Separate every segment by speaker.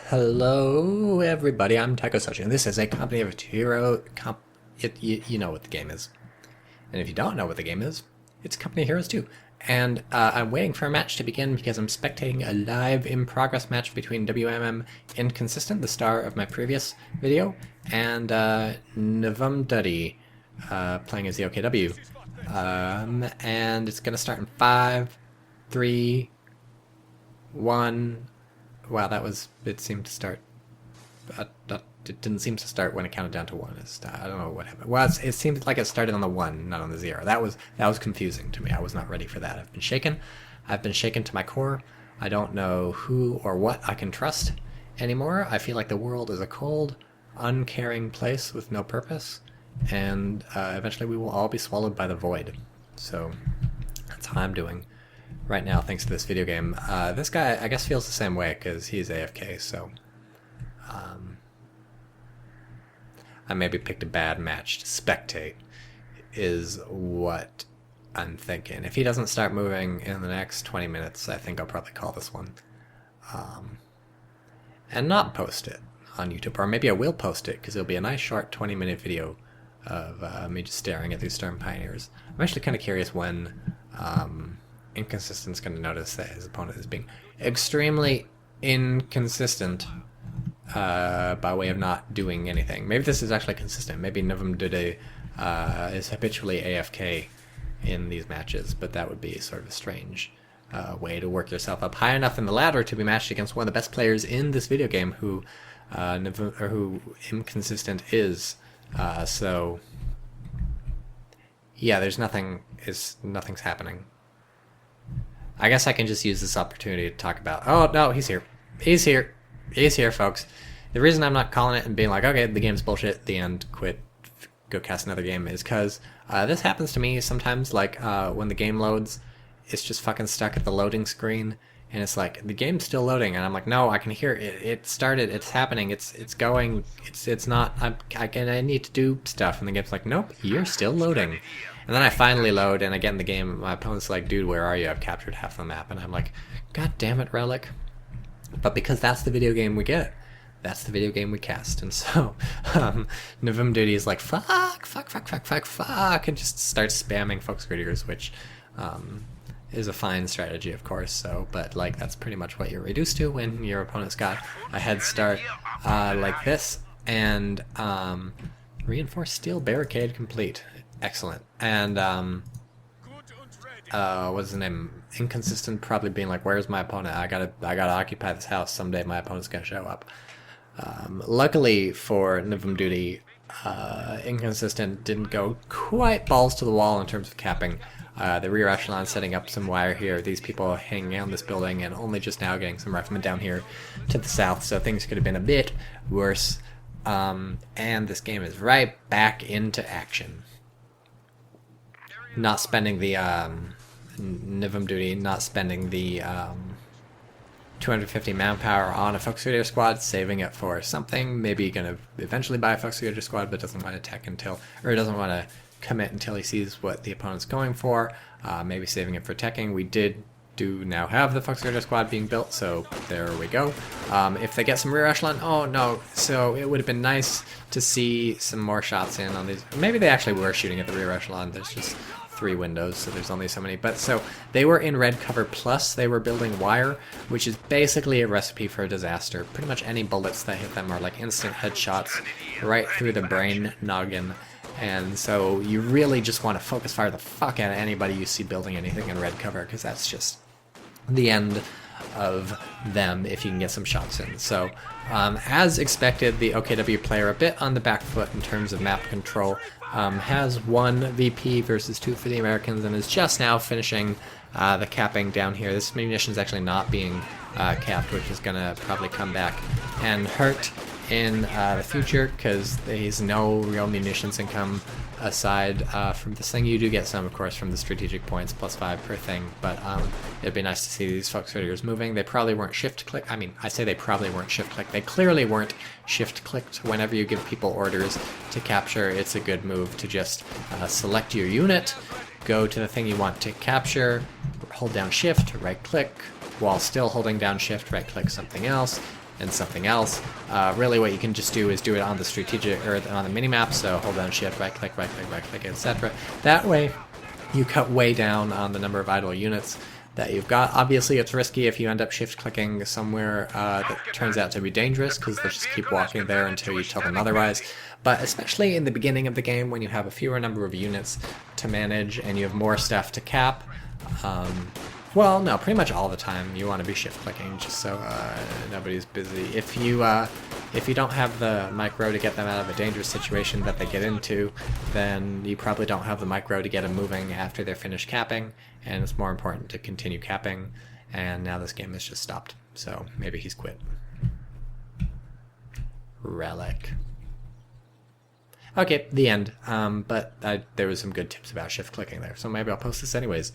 Speaker 1: Hello, everybody. I'm TychoCelchuuu, and this is a company of hero. You know what the game is, and if you don't know what the game is, it's Company of Heroes 2. And I'm waiting for a match to begin because I'm spectating a live in-progress match between WMM Inconsistent, the star of my previous video, and Navumduddy, playing as the OKW. And it's gonna start in 5, 3, 1. Wow, it seemed to start. It didn't seem to start when it counted down to 1. I don't know what happened. Well, it seemed like it started on the 1, not on the 0. That was confusing to me. I was not ready for that. I've been shaken. I've been shaken to my core. I don't know who or what I can trust anymore. I feel like the world is a cold, uncaring place with no purpose, and eventually we will all be swallowed by the void. So that's how I'm doing right now, thanks to this video game. This guy, I guess, feels the same way because he's AFK, so I maybe picked a bad match to spectate, is what I'm thinking. If he doesn't start moving in the next 20 minutes, I think I'll probably call this one. And not post it on YouTube, or maybe I will post it because it'll be a nice short 20-minute video of me just staring at these Stern Pioneers. I'm actually kind of curious when Inconsistent's going to notice that his opponent is being extremely inconsistent by way of not doing anything. Maybe this is actually consistent. Maybe Navumduddy is habitually AFK in these matches, but that would be sort of a strange way to work yourself up high enough in the ladder to be matched against one of the best players in this video game, who Inconsistent is. So yeah, nothing's happening. I guess I can just use this opportunity to talk about... Oh, no, he's here. He's here. He's here, folks. The reason I'm not calling it and being like, okay, the game's bullshit, the end, quit, go cast another game, is because this happens to me sometimes, like, when the game loads, it's just fucking stuck at the loading screen, and it's like, the game's still loading, and I'm like, no, I can hear it. It started, it's happening, it's going, it's not, I need to do stuff, and the game's like, nope, you're still loading. And then I finally load, and I get in the game, my opponent's like, dude, where are you? I've captured half the map. And I'm like, god damn it, Relic. But because that's the video game we get, that's the video game we cast. And so Navumduddy is like, fuck, and just starts spamming Fox Grittiers, which is a fine strategy, of course. So, but like, that's pretty much what you're reduced to when your opponent's got a head start like this. And reinforced steel barricade complete. Excellent. And what's his name? Inconsistent, probably being like, "Where's my opponent? I gotta occupy this house. Someday my opponent's gonna show up." Luckily for Navumduddy, Inconsistent didn't go quite balls to the wall in terms of capping. The rear echelon setting up some wire here. These people hanging out in this building, and only just now getting some riflemen down here to the south. So things could have been a bit worse. And this game is right back into action. Not spending the Navumduddy, not spending the 250 manpower on a Fox Grittier squad, saving it for something. Maybe gonna eventually buy a Fox Grittier squad, but doesn't want to tech until, or doesn't want to commit until he sees what the opponent's going for. Maybe saving it for teching. We do now have the Fox Grittier squad being built, so there we go. If they get some rear echelon, oh no, so it would have been nice to see some more shots in on these. Maybe they actually were shooting at the rear echelon. There's just 3 windows, so there's only so many. But so they were in red cover, plus they were building wire, which is basically a recipe for a disaster. Pretty much any bullets that hit them are like instant headshots right through the brain noggin. And so you really just want to focus fire the fuck out of anybody you see building anything in red cover, because that's just the end of them if you can get some shots in. So as expected, the OKW player a bit on the back foot in terms of map control, has 1 VP versus 2 for the Americans, and is just now finishing the capping down here. This munition is actually not being capped, which is going to probably come back and hurt in the future, because there's no real munitions income aside from this thing. You do get some, of course, from the strategic points, +5 per thing, but it'd be nice to see these Fox Grittiers moving. They probably weren't shift-click. I mean, I say they probably weren't shift-click. They clearly weren't shift-clicked. Whenever you give people orders to capture, it's a good move to just select your unit, go to the thing you want to capture, hold down shift, right-click, while still holding down shift, right click something else, and something else. Really what you can just do is do it on the strategic, or on the minimap, so hold down shift, right click, etc. That way you cut way down on the number of idle units that you've got. Obviously it's risky if you end up shift clicking somewhere that turns out to be dangerous, because they'll just keep walking there until you tell them otherwise. But especially in the beginning of the game, when you have a fewer number of units to manage and you have more stuff to cap, well, no, pretty much all the time you want to be shift clicking just so nobody's busy. If you don't have the micro to get them out of a dangerous situation that they get into, then you probably don't have the micro to get them moving after they're finished capping, and it's more important to continue capping. And now this game has just stopped, so maybe he's quit. Relic. Okay, the end. But there was some good tips about shift clicking there, so maybe I'll post this anyways.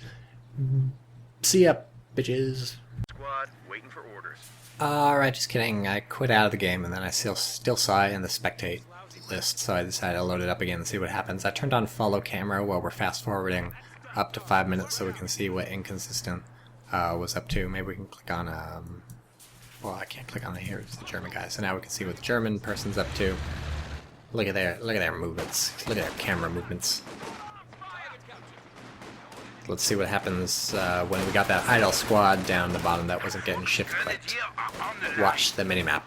Speaker 1: See ya, bitches.
Speaker 2: Squad, waiting for orders.
Speaker 1: Alright, just kidding. I quit out of the game and then I still saw it in the spectate list, so I decided to load it up again and see what happens. I turned on follow camera while we're fast forwarding up to 5 minutes so we can see what inconsistent was up to. Maybe we can click on well, I can't click on it here, it's the German guy. So now we can see what the German person's up to. Look at their movements. Look at their camera movements. Let's see what happens when we got that idle squad down the bottom that wasn't getting shift clicked. Watch the minimap.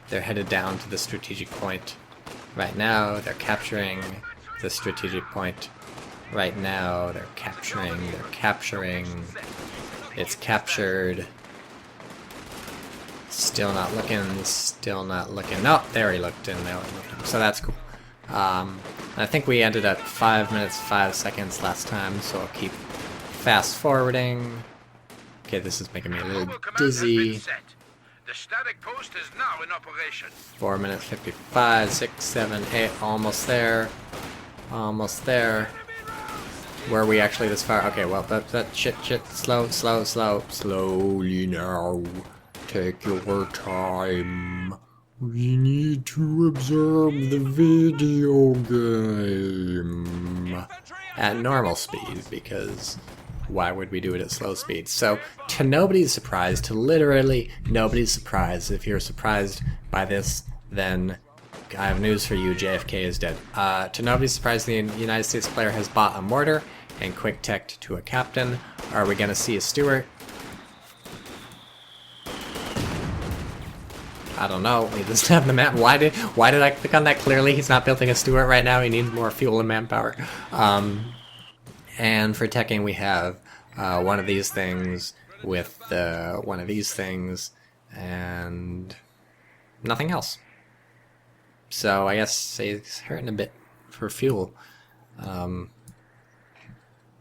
Speaker 1: They're headed down to the strategic point. Right now, they're capturing the strategic point. Right now, they're capturing. It's captured. Still not looking. No, there he looked, and there he looked. So that's cool. I think we ended at 5 minutes, 5 seconds last time, so I'll keep fast forwarding. Okay, this is making me a little dizzy.
Speaker 2: The static post is now in operation.
Speaker 1: 4 minutes 55, 6, 7, 8, almost there. Almost there. Were we actually this far? Okay, well, that shit, slowly now. Take your time. We need to observe the video game at normal speed, because why would we do it at slow speed? So, to nobody's surprise, to literally nobody's surprise, if you're surprised by this, then I have news for you, JFK is dead. To nobody's surprise, the United States player has bought a mortar and quick-teched to a captain. Are we gonna see a Stewart? I don't know. He doesn't have the map. Why did I click on that? Clearly, he's not building a Stewart right now. He needs more fuel and manpower. And for teching, we have one of these things with one of these things, and nothing else. So I guess he's hurting a bit for fuel.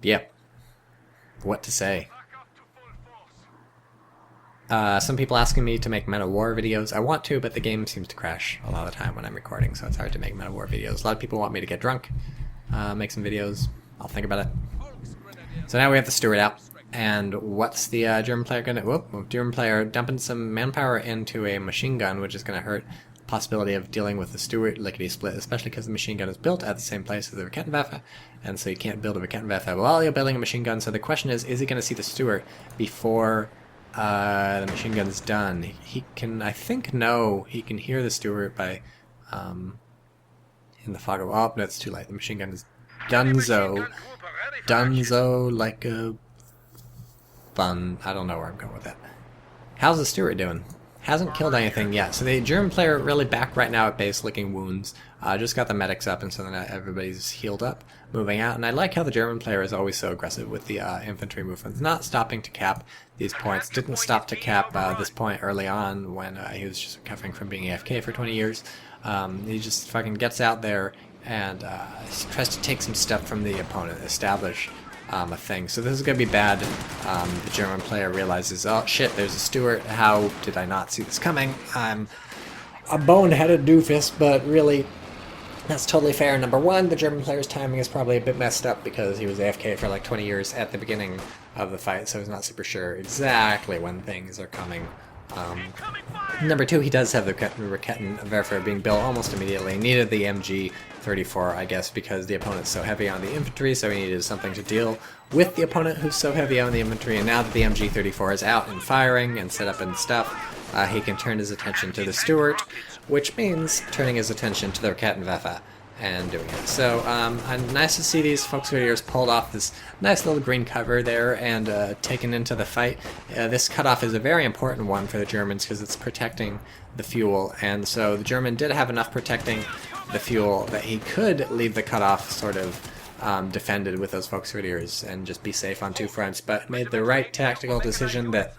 Speaker 1: Yep. What to say? Some people asking me to make Men of War videos. I want to, but the game seems to crash a lot of the time when I'm recording, so it's hard to make Men of War videos. A lot of people want me to get drunk, make some videos. I'll think about it. So now we have the Stewart out, and what's the German player gonna... Whoop, German player dumping some manpower into a machine gun, which is gonna hurt the possibility of dealing with the Stewart lickety-split, especially because the machine gun is built at the same place as the Raketenwaffe, and so you can't build a Raketenwaffe while you're building a machine gun. So the question is he gonna see the Stewart before the machine gun's done? He can, I think, no, he can hear the Stewart by, in the fog of... Oh, no, it's too late. The machine gun is Dunzo like a fun... I don't know where I'm going with that. How's the Stewart doing? Hasn't killed anything yet. So the German player really back right now at base licking wounds. Just got the medics up, and so then everybody's healed up, moving out. And I like how the German player is always so aggressive with the infantry movements, not stopping to cap these points. Didn't stop to cap this point early on when he was just recovering from being AFK for 20 years. He just fucking gets out there and tries to take some stuff from the opponent, establish a thing. So this is going to be bad. The German player realizes, oh shit, there's a Stewart. How did I not see this coming? I'm a boneheaded doofus, but really, that's totally fair. Number one, the German player's timing is probably a bit messed up because he was AFK for like 20 years at the beginning of the fight, so he's not super sure exactly when things are coming. Number 2, he does have the Rakettenwerfer being built almost immediately. He needed the MG34, I guess, because the opponent's so heavy on the infantry, so he needed something to deal with the opponent who's so heavy on the infantry, and now that the MG34 is out and firing and set up and stuff, he can turn his attention to the Stuart, which means turning his attention to the Rakettenwerfer and doing it. So, nice to see these Volksgrenadiers pulled off this nice little green cover there and taken into the fight. This cutoff is a very important one for the Germans because it's protecting the fuel, and so the German did have enough protecting the fuel that he could leave the cutoff sort of defended with those Volksgrenadiers and just be safe on 2 fronts, but made the right tactical decision that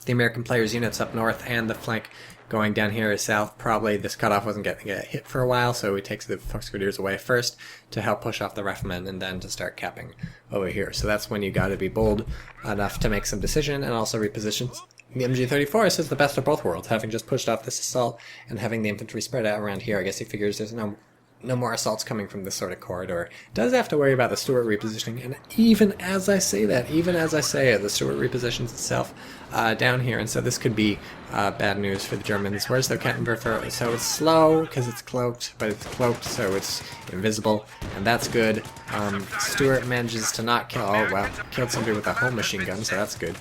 Speaker 1: the American players' units up north and the flank going down here south, probably this cutoff wasn't going to get hit for a while, so he takes the Volksgrenadiers away first to help push off the Riflemen and then to start capping over here. So that's when you got to be bold enough to make some decision and also reposition the MG34. So it's the best of both worlds, having just pushed off this assault and having the infantry spread out around here. I guess he figures there's no more assaults coming from this sort of corridor. Does have to worry about the Stuart repositioning, and even as I say that, the Stuart repositions itself down here, and so this could be bad news for the Germans. Where's their Kettenwerfer? So it's slow because it's cloaked, but it's cloaked so it's invisible, and that's good. Stuart manages to not kill, oh well, killed somebody with a whole machine gun, so that's good.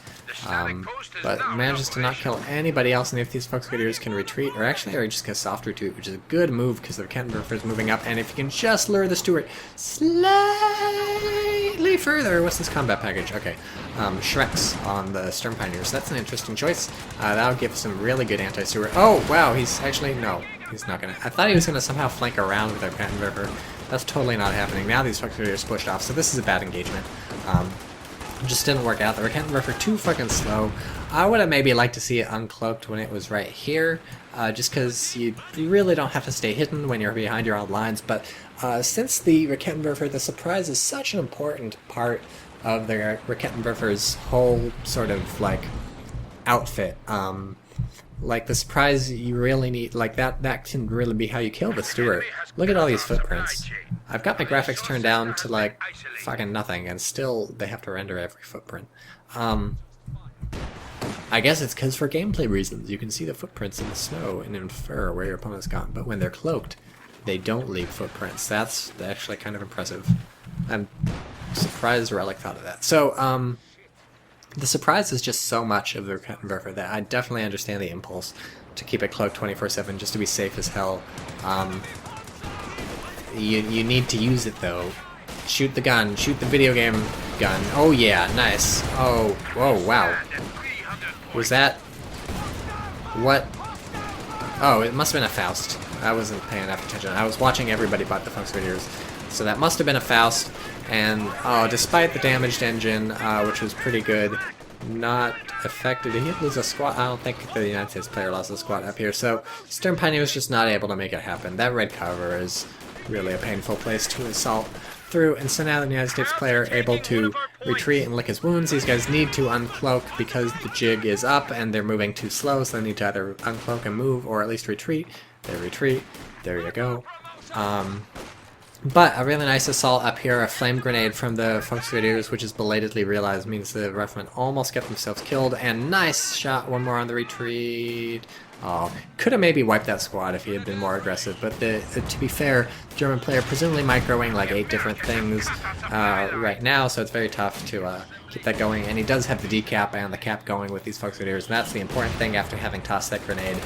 Speaker 1: But manages to not kill anybody else, and if these Volksgrenadiers can retreat, or actually or just get soft retreat, which is a good move because the Kettenwerfer is moving up, and if you can just lure the Stuart slightly further, what's this combat package? Okay, Shreks on the Sturm Pioneers, that's an interesting choice. That'll give some really good anti-Stuart. Oh wow, he's actually, no, he's not gonna, I thought he was gonna somehow flank around with their Kettenwerfer. That's totally not happening. Now these Volksgrenadiers pushed off, so this is a bad engagement. Just didn't work out. The Rakettenwerfer too fucking slow. I would have maybe liked to see it uncloaked when it was right here, just because you really don't have to stay hidden when you're behind your own lines, but since the Rakettenwerfer, the surprise is such an important part of the Rakettenwerfer's whole sort of, like, outfit. Like, the surprise you really need, like, that can really be how you kill the Stuart. Look at all these footprints. I've got my graphics turned down to, like, fucking nothing, and still they have to render every footprint. I guess it's because for gameplay reasons, you can see the footprints in the snow and infer where your opponent's gone, but when they're cloaked, they don't leave footprints. That's actually kind of impressive. I'm surprised Relic thought of that. So, the surprise is just so much of the Kettenwerfer that I definitely understand the impulse to keep it cloaked 24/7 just to be safe as hell. You need to use it though. Shoot the gun. Shoot the video game gun. Oh yeah, nice. Oh, whoa, wow. Was that... what? Oh, it must have been a Faust. I wasn't paying enough attention. I was watching everybody but the Volksgrenadiers. So that must have been a Faust. And, oh, despite the damaged engine, which was pretty good, not affected. Did he lose a squat? I don't think the United States player lost a squat up here. So, Sturm Pioneer was just not able to make it happen. That red cover is really a painful place to assault through. And so now the United States player able to retreat and lick his wounds. These guys need to uncloak because the jig is up and they're moving too slow. So they need to either uncloak and move or at least retreat. They retreat. There you go. But a really nice assault up here, a flame grenade from the Volksgrenadiers, which is belatedly realized means the Riflemen almost get themselves killed, and nice shot, one more on the retreat. Oh, could have maybe wiped that squad if he had been more aggressive, but to be fair, the German player presumably microwing like 8 different things right now, so it's very tough to keep that going, and he does have the decap and the cap going with these Volksgrenadiers, and that's the important thing after having tossed that grenade.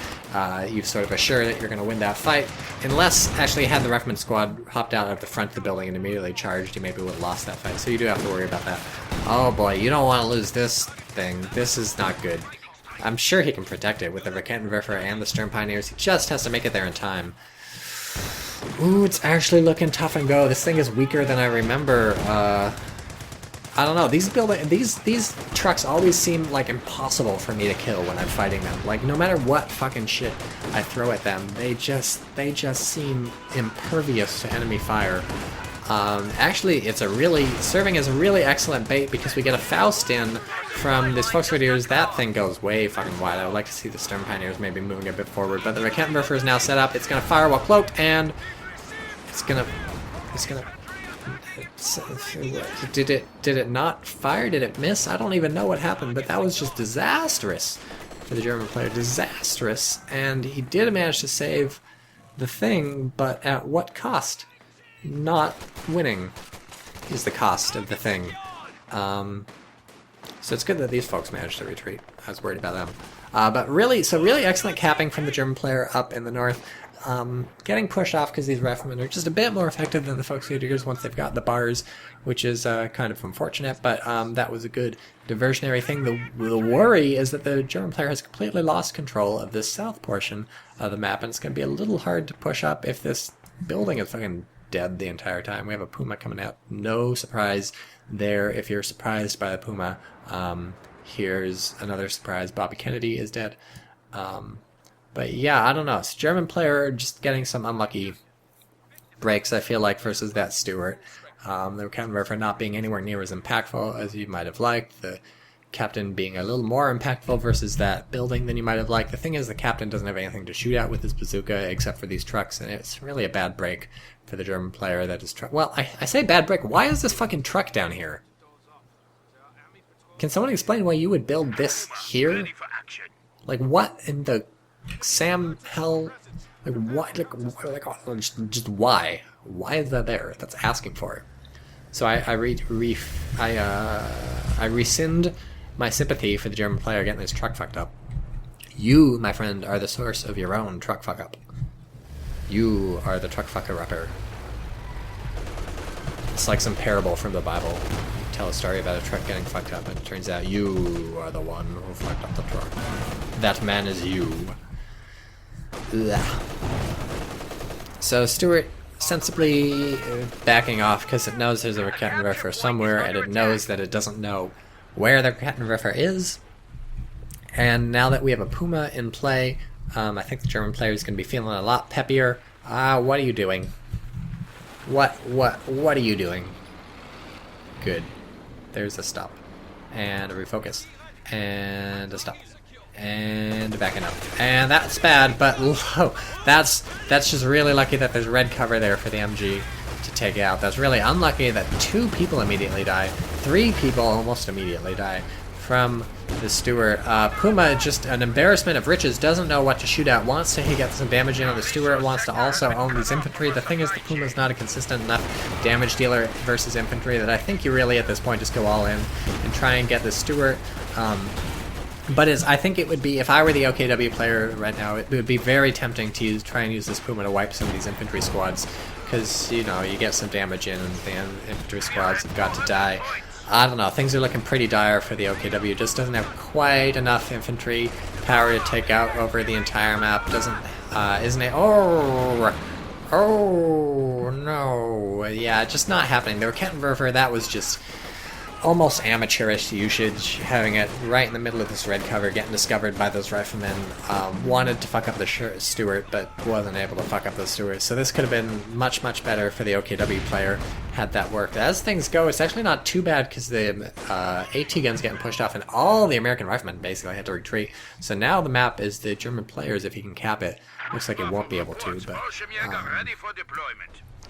Speaker 1: You've sort of assured that you're going to win that fight, unless actually had the Rifleman squad hopped out of the front of the building and immediately charged, you maybe would have lost that fight, so you do have to worry about that. Oh boy, you don't want to lose this thing. This is not good. I'm sure he can protect it with the Rakettenwerfer and the Sturm Pioneers. He just has to make it there in time. Ooh, it's actually looking tough and go. This thing is weaker than I remember. I don't know. These trucks always seem like impossible for me to kill when I'm fighting them. Like no matter what fucking shit I throw at them, they just seem impervious to enemy fire. Actually, it's serving as a really excellent bait because we get a Faust in from this Volksgrenadiers. That thing goes way fucking wide. I would like to see the Sturm Pioneers maybe moving a bit forward, but the Rakettenwerfer is now set up. It's gonna fire while cloaked, and it's gonna. Did it not fire? Did it miss? I don't even know what happened, but that was just disastrous. for the German player. Disastrous. And he did manage to save the thing, but at what cost? Not winning is the cost of the thing. So it's good that these folks managed to retreat. I was worried about them. But really excellent capping from the German player up in the north. Getting pushed off because these riflemen are just a bit more effective than the Volksjägers once they've got the bars, which is kind of unfortunate, but that was a good diversionary thing. The worry is that the German player has completely lost control of this south portion of the map, and it's going to be a little hard to push up if this building is fucking dead the entire time. We have a Puma coming out. No surprise there. If you're surprised by the Puma, here's another surprise. Bobby Kennedy is dead. But yeah, I don't know. It's German player just getting some unlucky breaks, I feel like, versus that Stuart. The counter not being anywhere near as impactful as you might have liked. The captain being a little more impactful versus that building than you might have liked. The thing is, the captain doesn't have anything to shoot at with his bazooka except for these trucks, and it's really a bad break for the German player that is truck. Well, I say bad break. Why is this fucking truck down here? Can someone explain why you would build this here? Like, what in the Sam hell? Like, what? Just why? Why is that there? That's asking for it. So I rescind my sympathy for the German player getting his truck fucked up. You, my friend, are the source of your own truck fuck up. You are the truck fucker upper. It's like some parable from the Bible. You tell a story about a truck getting fucked up, and it turns out you are the one who fucked up the truck. That man is you. Ugh. So Stuart sensibly backing off because it knows there's a Kettenwerfer somewhere, and it knows that it doesn't know where the Kettenwerfer is. And now that we have a Puma in play, I think the German player is going to be feeling a lot peppier. What are you doing? What are you doing? Good. There's a stop. And a refocus. And a stop. And backing up. And that's bad, but that's just really lucky that there's red cover there for the MG to take out. That's really unlucky that 2 people immediately die. 3 people almost immediately die from the Stuart. Puma, just an embarrassment of riches, doesn't know what to shoot at, wants to get some damage in on the Stuart, wants to also own these infantry. The thing is, the Puma's not a consistent enough damage dealer versus infantry that I think you really at this point just go all in and try and get the Stuart. But I think it would be, if I were the OKW player right now, it would be very tempting to try and use this Puma to wipe some of these infantry squads, because, you know, you get some damage in and the infantry squads have got to die. I don't know, things are looking pretty dire for the OKW. It just doesn't have quite enough infantry power to take out over the entire map. Isn't it? Oh no. Yeah, just not happening. The Kettenwerfer, that was just almost amateurish usage, having it right in the middle of this red cover, getting discovered by those riflemen. Wanted to fuck up the Stuart, but wasn't able to fuck up the Stuart. So this could have been much, much better for the OKW player had that worked. As things go, it's actually not too bad because the AT gun's getting pushed off, and all the American riflemen basically had to retreat. So now the map is the German players if he can cap it. Looks like he won't be able to, but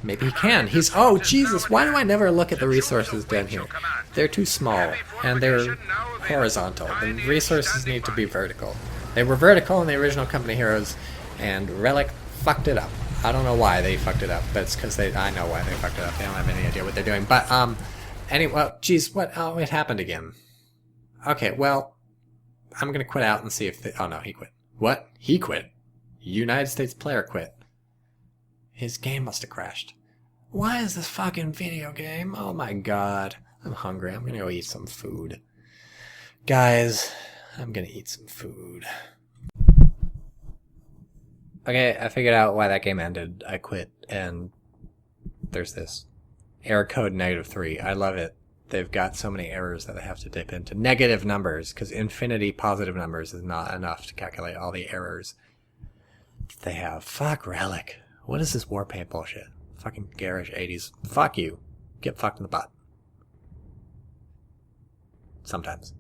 Speaker 1: maybe he can. Oh, Jesus, why do I never look at the resources down here? They're too small, and they're horizontal. The resources need to be vertical. They were vertical in the original Company Heroes, and Relic fucked it up. I don't know why they fucked it up, but it's because I know why they fucked it up. They don't have any idea what they're doing. But, anyway, well, geez, what? Oh, it happened again. Okay, well, I'm gonna quit out and see if oh no, he quit. What? He quit? United States player quit. His game must have crashed. Why is this fucking video game? Oh my god. I'm hungry. I'm gonna go eat some food. Guys, I'm gonna eat some food. Okay, I figured out why that game ended. I quit, and there's this. Error code -3. I love it. They've got so many errors that I have to dip into negative numbers, because infinity positive numbers is not enough to calculate all the errors that they have. Fuck Relic. What is this war paint bullshit? Fucking garish 80s. Fuck you. Get fucked in the butt. Sometimes.